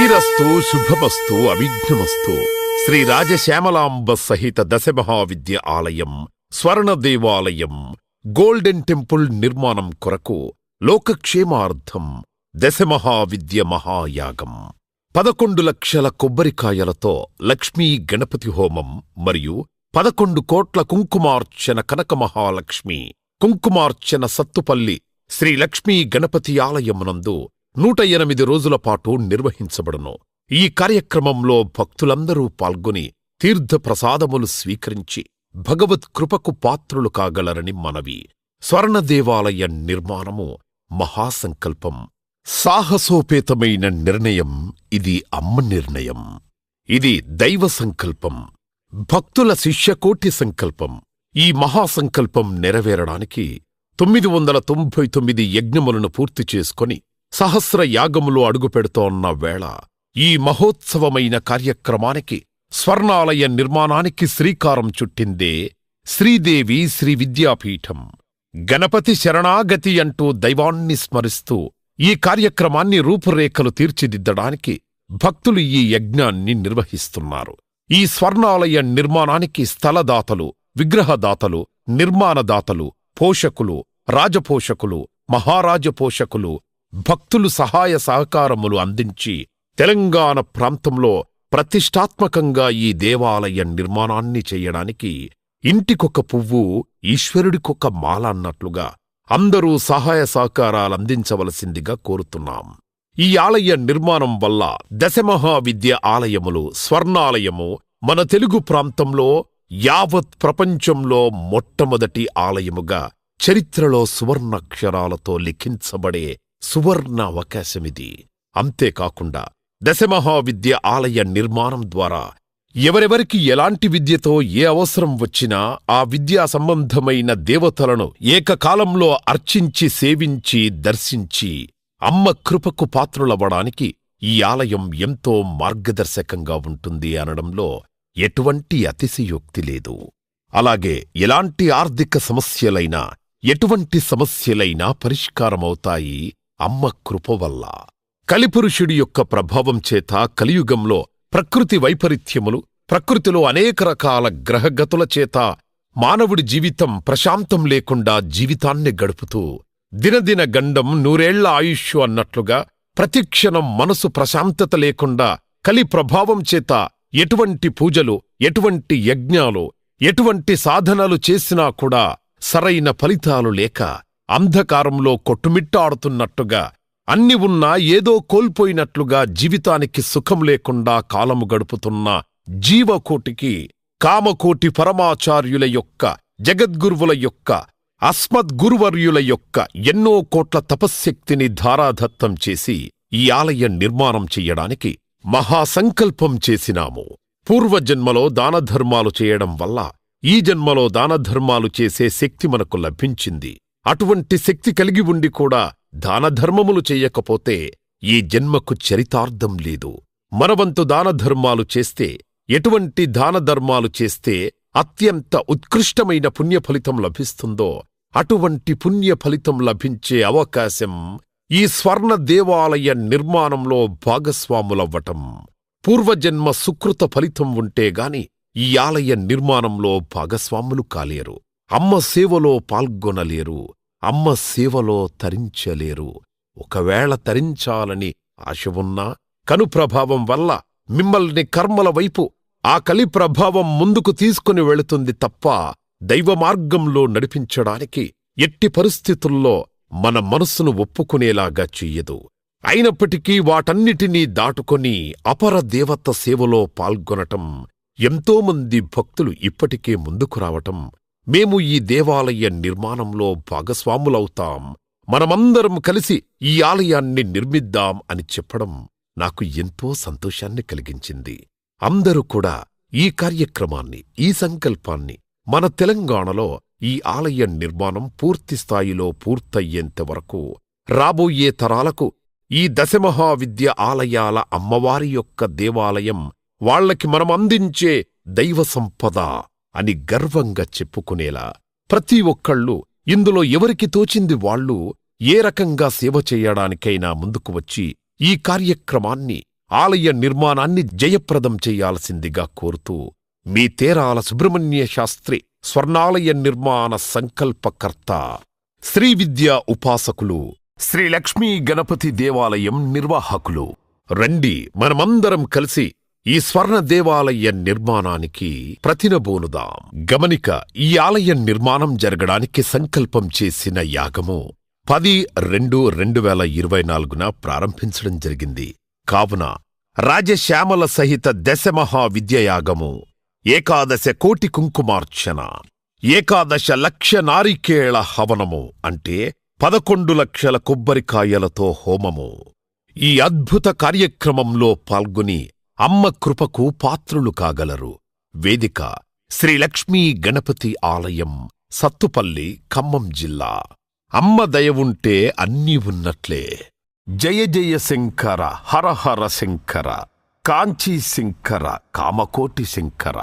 శ్రీరస్తు శుభమస్తు అవిఘ్నమస్తు. శ్రీ రాజశ్యామలాంబ సహిత దశమహావిద్య ఆలయం, స్వర్ణ దేవాలయం, గోల్డెన్ టెంపుల్ నిర్మాణం కొరకు లోకక్షేమార్థం దశమహావిద్య మహాయాగం. 11 లక్షల కొబ్బరికాయలతో లక్ష్మీ గణపతి హోమం మరియు 11 కోట్ల కుంకుమార్చన కనక మహాలక్ష్మి కుంకుమార్చన సత్తుపల్లి శ్రీ లక్ష్మీ గణపతి ఆలయమునందు 108 రోజుల పాటు నిర్వహించబడును. ఈ కార్యక్రమంలో భక్తులందరూ పాల్గొని తీర్థప్రసాదములు స్వీకరించి భగవత్కృపకు పాత్రులు కాగలరని మనవి. స్వర్ణ దేవాలయ నిర్మాణము మహాసంకల్పం, సాహసోపేతమైన నిర్ణయం. ఇది అమ్మ నిర్ణయం. ఇది దైవ సంకల్పం, భక్తుల శిష్యకోటి సంకల్పం. ఈ మహాసంకల్పం నెరవేరడానికి 999 యజ్ఞములను పూర్తి చేసుకొని సహస్ర యాగములో అడుగుపెడుతోన్న వేళ ఈ మహోత్సవమైన కార్యక్రమానికి, స్వర్ణాలయ నిర్మాణానికి శ్రీకారం చుట్టిందే శ్రీదేవి శ్రీ విద్యాపీఠం. గణపతి శరణాగతి అంటూ దైవాన్ని స్మరిస్తూ ఈ కార్యక్రమాన్ని రూపురేఖలు తీర్చిదిద్దడానికి భక్తులు ఈ యజ్ఞాన్ని నిర్వహిస్తున్నారు. ఈ స్వర్ణాలయ నిర్మాణానికి స్థలదాతలు, విగ్రహదాతలు, నిర్మాణదాతలు, పోషకులు, రాజపోషకులు, మహారాజపోషకులు, భక్తులు సహాయ సహకారములు అందించి తెలంగాణ ప్రాంతంలో ప్రతిష్టాత్మకంగా ఈ దేవాలయ నిర్మాణాన్ని చెయ్యడానికి ఇంటికొక పువ్వు ఈశ్వరుడికొక మాల అన్నట్లుగా అందరూ సహాయ సహకారాలందించవలసిందిగా కోరుతున్నాం. ఈ ఆలయ నిర్మాణం వల్ల దశమహావిద్య ఆలయములు, స్వర్ణాలయము మన తెలుగు ప్రాంతంలో యావత్ ప్రపంచంలో మొట్టమొదటి ఆలయముగా చరిత్రలో సువర్ణాక్షరాలతో లిఖించబడే సువర్ణ అవకాశమిది. అంతేకాకుండా దశమహావిద్య ఆలయ నిర్మాణం ద్వారా ఎవరెవరికి ఎలాంటి విద్యతో ఏ అవసరం వచ్చినా ఆ విద్యా సంబంధమైన దేవతలను ఏకకాలంలో అర్చించి, సేవించి, దర్శించి అమ్మ కృపకు పాత్రులవ్వడానికి ఈ ఆలయం ఎంతో మార్గదర్శకంగా ఉంటుంది అనడంలో ఎటువంటి అతిశయోక్తి లేదు. అలాగే ఎలాంటి ఆర్థిక సమస్యలైనా, ఎటువంటి సమస్యలైనా పరిష్కారమవుతాయి అమ్మ కృప వల్ల. కలిపురుషుడి యొక్క ప్రభావం చేత కలియుగంలో ప్రకృతి వైపరీత్యములు, ప్రకృతిలో అనేక రకాల గ్రహగతుల చేత మానవుడి జీవితం ప్రశాంతం లేకుండా జీవితాన్ని గడుపుతూ దినదిన గండం 100 ఏళ్ల ఆయుష్ అన్నట్లుగా ప్రతిక్షణం మనసు ప్రశాంతత లేకుండా కలి ప్రభావం చేత ఎటువంటి పూజలు, ఎటువంటి యజ్ఞాలు, ఎటువంటి సాధనలు చేసినా కూడా సరైన ఫలితాలు లేక అంధకారంలో కొట్టుమిట్టాడుతున్నట్టుగా, అన్ని ఉన్నా ఏదో కోల్పోయినట్లుగా జీవితానికి సుఖం లేకుండా కాలము గడుపుతున్న జీవకోటికి కామకోటి పరమాచార్యుల యొక్క, జగద్గురువుల యొక్క, అస్మద్గురువర్యుల యొక్క ఎన్నో కోట్ల తపశ్శక్తిని ధారాదత్తం చేసి ఈ ఆలయ నిర్మాణం చెయ్యడానికి మహాసంకల్పం చేసినాము. పూర్వజన్మలో దానధర్మాలు చేయడం వల్ల ఈ జన్మలో దానధర్మాలు చేసే శక్తి మనకు లభించింది. అటువంటి శక్తి కలిగి ఉండి కూడా దానధర్మములు చెయ్యకపోతే ఈ జన్మకు చరితార్థం లేదు. మనవంతు దానధర్మాలు చేస్తే, ఎటువంటి దానధర్మాలు చేస్తే అత్యంత ఉత్కృష్టమైన పుణ్యఫలితం లభిస్తుందో అటువంటి పుణ్యఫలితం లభించే అవకాశం ఈ స్వర్ణ దేవాలయ నిర్మాణంలో భాగస్వాములవ్వటం. పూర్వజన్మ సుకృత ఫలితం ఉంటేగాని ఈ ఆలయ నిర్మాణంలో భాగస్వాములు కాలేరు. అమ్మ సేవలో పాల్గొనలేరు. అమ్మ సేవలో తరించలేరు. ఒకవేళ తరించాలని ఆశ ఉన్నా కనుప్రభావం వల్ల మిమ్మల్ని కర్మల వైపు ఆ కలి ప్రభావం ముందుకు తీసుకుని వెళుతుంది తప్ప దైవ మార్గంలో నడిపించడానికి ఎట్టి పరిస్థితుల్లో మన మనస్సును ఒప్పుకునేలాగా చెయ్యదు. అయినప్పటికీ వాటన్నిటినీ దాటుకొని అపర దేవత సేవలో పాల్గొనటం, ఎంతోమంది భక్తులు ఇప్పటికే ముందుకు రావటం, మేము ఈ దేవాలయ నిర్మాణంలో భాగస్వాములవుతాం, మనమందరం కలిసి ఈ ఆలయాన్ని నిర్మిద్దాం అని చెప్పడం నాకు ఎంతో సంతోషాన్ని కలిగించింది. అందరూ కూడా ఈ కార్యక్రమాన్ని, ఈ సంకల్పాన్ని మన తెలంగాణలో ఈ ఆలయ నిర్మాణం పూర్తిస్థాయిలో పూర్తయ్యేంతవరకు రాబోయే తరాలకు ఈ దశమహావిద్య ఆలయాల అమ్మవారి యొక్క దేవాలయం వాళ్లకి మనమందించే దైవ సంపద అని గర్వంగా చెప్పుకునేలా ప్రతి ఒక్కళ్ళు ఇందులో ఎవరికి తోచింది వాళ్ళు ఏ రకంగా సేవ చెయ్యడానికైనా ముందుకు వచ్చి ఈ కార్యక్రమాన్ని ఆలయ నిర్మాణాన్ని జయప్రదం చెయ్యాల్సిందిగా కోరుతూ మీ తేరాల సుబ్రహ్మణ్య శాస్త్రి స్వర్ణాలయ నిర్మాణ సంకల్పకర్త, శ్రీ విద్యా ఉపాసకులు, శ్రీ లక్ష్మీ గణపతి దేవాలయం నిర్వాహకులు. రండి, మనమందరం కలిసి ఈ స్వర్ణ దేవాలయ నిర్మాణానికి ప్రతినబోనుదాం. గమనిక, ఈ ఆలయ నిర్మాణం జరగడానికి సంకల్పం చేసిన యాగము 10/2/2024 ప్రారంభించడం జరిగింది. కావున రాజశ్యామల సహిత దశమహావిద్యయాగము, 11 కోటి కుంకుమార్చన, 11 లక్ష నారికేళ హవనము అంటే 11 లక్షల కొబ్బరికాయలతో హోమము. ఈ అద్భుత కార్యక్రమంలో పాల్గొని అమ్మ కృపకు పాత్రులు కాగలరు. వేదిక శ్రీ లక్ష్మీ గణపతి ఆలయం, సత్తుపల్లి, ఖమ్మం జిల్లా. అమ్మ దయవుంటే అన్నీ ఉన్నట్లే. జయ జయ శంకర, హర హర శంకర, కాంచీ శంకర, కామకోటి శంకర.